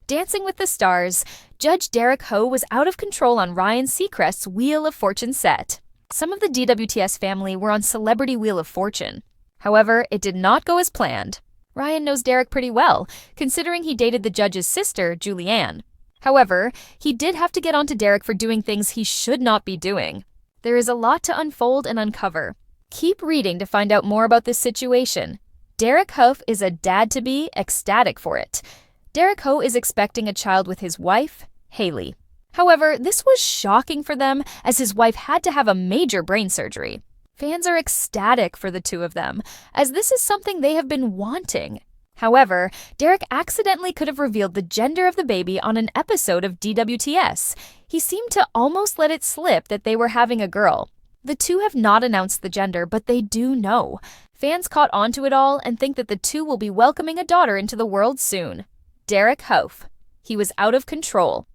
Dancing with the Stars, Judge Derek Hough was out of control on Ryan Seacrest's Wheel of Fortune set. Some of the DWTS family were on Celebrity Wheel of Fortune. However, it did not go as planned. Ryan knows Derek pretty well, considering he dated the judge's sister, Julianne. However, he did have to get onto Derek for doing things he should not be doing. There is a lot to unfold and uncover. Keep reading to find out more about this situation. Derek Hough is a dad-to-be ecstatic for it. Derek Hough is expecting a child with his wife, Haley. However, this was shocking for them as his wife had to have a major brain surgery. Fans are ecstatic for the two of them, as this is something they have been wanting. However, Derek accidentally could have revealed the gender of the baby on an episode of DWTS. He seemed to almost let it slip that they were having a girl. The two have not announced the gender, but they do know. Fans caught on to it all and think that the two will be welcoming a daughter into the world soon. Derek Hough. He was out of control.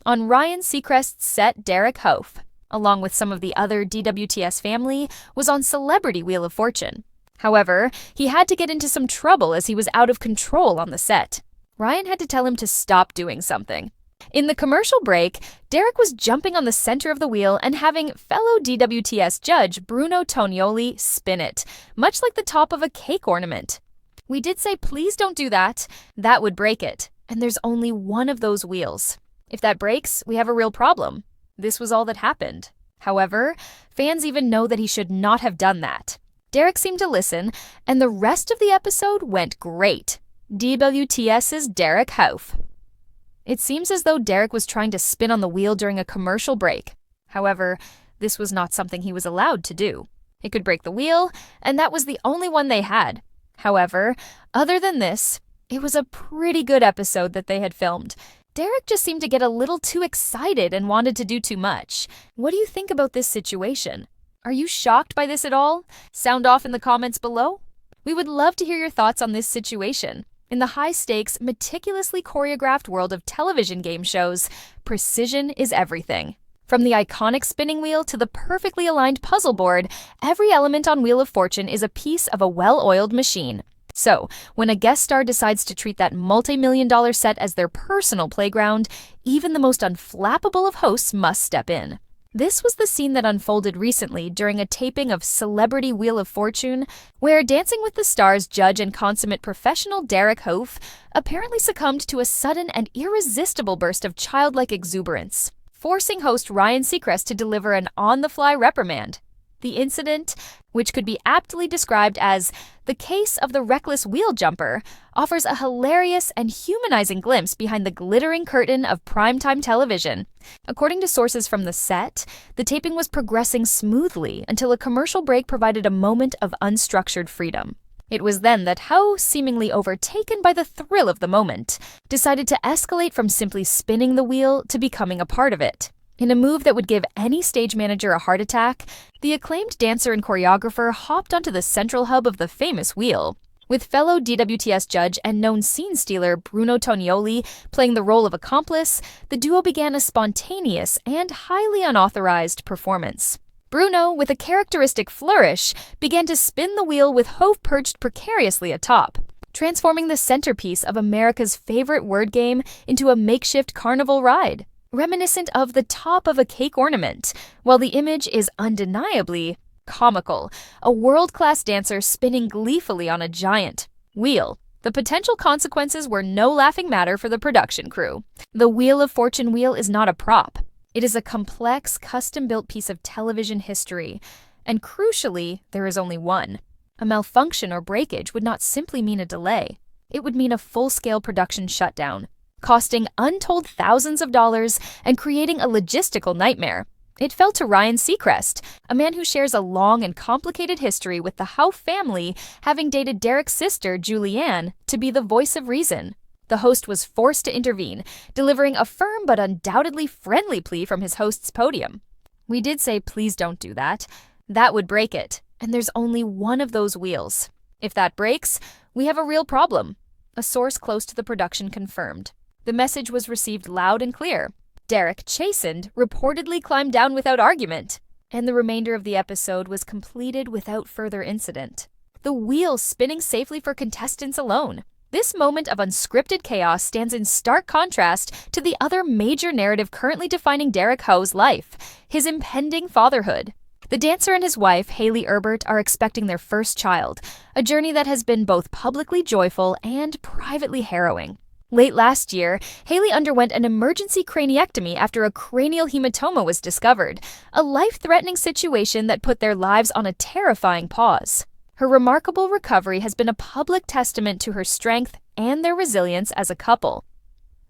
On Ryan Seacrest's set, Derek Hough, along with some of the other DWTS family, was on Celebrity Wheel of Fortune. However, he had to get into some trouble as he was out of control on the set. Ryan had to tell him to stop doing something. In the commercial break, Derek was jumping on the center of the wheel and having fellow DWTS judge Bruno Tonioli spin it, much like the top of a cake ornament. We did say please don't do that. That would break it, and there's only one of those wheels. If that breaks, we have a real problem. This was all that happened. However, fans even know that he should not have done that. Derek seemed to listen, and the rest of the episode went great. DWTS's Derek Hough. It seems as though Derek was trying to spin on the wheel during a commercial break. However, this was not something he was allowed to do. It could break the wheel, and that was the only one they had. However, other than this, it was a pretty good episode that they had filmed. Derek just seemed to get a little too excited and wanted to do too much. What do you think about this situation? Are you shocked by this at all? Sound off in the comments below. We would love to hear your thoughts on this situation. In the high-stakes, meticulously choreographed world of television game shows, precision is everything. From the iconic spinning wheel to the perfectly aligned puzzle board, every element on Wheel of Fortune is a piece of a well-oiled machine. So, when a guest star decides to treat that multi-million-dollar set as their personal playground, even the most unflappable of hosts must step in. This was the scene that unfolded recently during a taping of Celebrity Wheel of Fortune, where Dancing with the Stars judge and consummate professional Derek Hough apparently succumbed to a sudden and irresistible burst of childlike exuberance, forcing host Ryan Seacrest to deliver an on-the-fly reprimand. The incident, which could be aptly described as the case of the reckless wheel jumper, offers a hilarious and humanizing glimpse behind the glittering curtain of primetime television. According to sources from the set, the taping was progressing smoothly until a commercial break provided a moment of unstructured freedom. It was then that Hough, seemingly overtaken by the thrill of the moment, decided to escalate from simply spinning the wheel to becoming a part of it. In a move that would give any stage manager a heart attack, the acclaimed dancer and choreographer hopped onto the central hub of the famous wheel. With fellow DWTS judge and known scene stealer Bruno Tonioli playing the role of accomplice, the duo began a spontaneous and highly unauthorized performance. Bruno, with a characteristic flourish, began to spin the wheel with Hough perched precariously atop, transforming the centerpiece of America's favorite word game into a makeshift carnival ride, reminiscent of the top of a cake ornament, while the image is undeniably comical, a world-class dancer spinning gleefully on a giant wheel. The potential consequences were no laughing matter for the production crew. The Wheel of Fortune wheel is not a prop. It is a complex, custom-built piece of television history, and crucially, there is only one. A malfunction or breakage would not simply mean a delay. It would mean a full-scale production shutdown, costing untold thousands of dollars and creating a logistical nightmare. It fell to Ryan Seacrest, a man who shares a long and complicated history with the Hough family, having dated Derek's sister, Julianne, to be the voice of reason. The host was forced to intervene, delivering a firm but undoubtedly friendly plea from his host's podium. We did say please don't do that. That would break it, and there's only one of those wheels. If that breaks, we have a real problem. A source close to the production confirmed. The message was received loud and clear. Derek, chastened, reportedly climbed down without argument, and the remainder of the episode was completed without further incident. The wheel spinning safely for contestants alone. This moment of unscripted chaos stands in stark contrast to the other major narrative currently defining Derek Hough's life, his impending fatherhood. The dancer and his wife, Hailey Erbert, are expecting their first child, a journey that has been both publicly joyful and privately harrowing. Late last year, Hailey underwent an emergency craniectomy after a cranial hematoma was discovered, a life-threatening situation that put their lives on a terrifying pause. Her remarkable recovery has been a public testament to her strength and their resilience as a couple.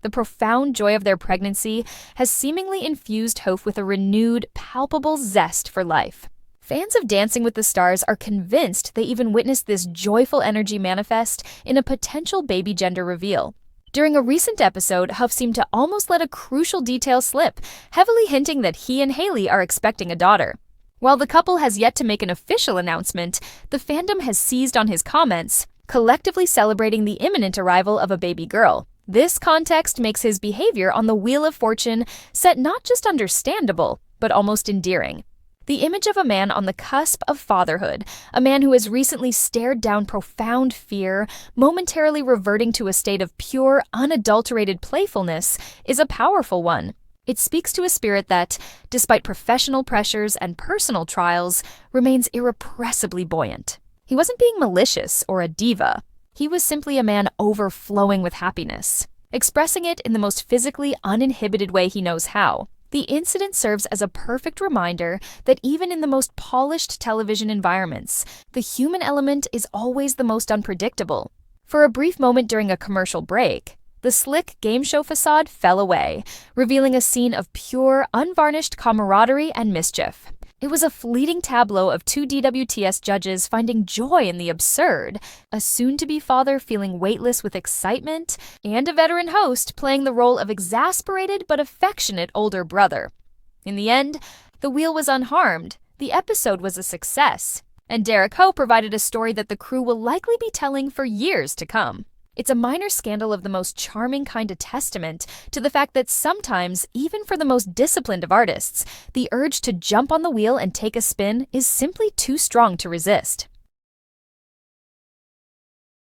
The profound joy of their pregnancy has seemingly infused Hough with a renewed, palpable zest for life. Fans of Dancing with the Stars are convinced they even witnessed this joyful energy manifest in a potential baby gender reveal. During a recent episode, Hough seemed to almost let a crucial detail slip, heavily hinting that he and Hailey are expecting a daughter. While the couple has yet to make an official announcement, the fandom has seized on his comments, collectively celebrating the imminent arrival of a baby girl. This context makes his behavior on the Wheel of Fortune set not just understandable, but almost endearing. The image of a man on the cusp of fatherhood, a man who has recently stared down profound fear, momentarily reverting to a state of pure, unadulterated playfulness, is a powerful one. It speaks to a spirit that, despite professional pressures and personal trials, remains irrepressibly buoyant. He wasn't being malicious or a diva. He was simply a man overflowing with happiness, expressing it in the most physically uninhibited way he knows how. The incident serves as a perfect reminder that even in the most polished television environments, the human element is always the most unpredictable. For a brief moment during a commercial break, the slick game show facade fell away, revealing a scene of pure, unvarnished camaraderie and mischief. It was a fleeting tableau of two DWTS judges finding joy in the absurd, a soon-to-be father feeling weightless with excitement, and a veteran host playing the role of exasperated but affectionate older brother. In the end, the wheel was unharmed, the episode was a success, and Derek Hough provided a story that the crew will likely be telling for years to come. It's a minor scandal of the most charming kind, a testament to the fact that sometimes, even for the most disciplined of artists, the urge to jump on the wheel and take a spin is simply too strong to resist.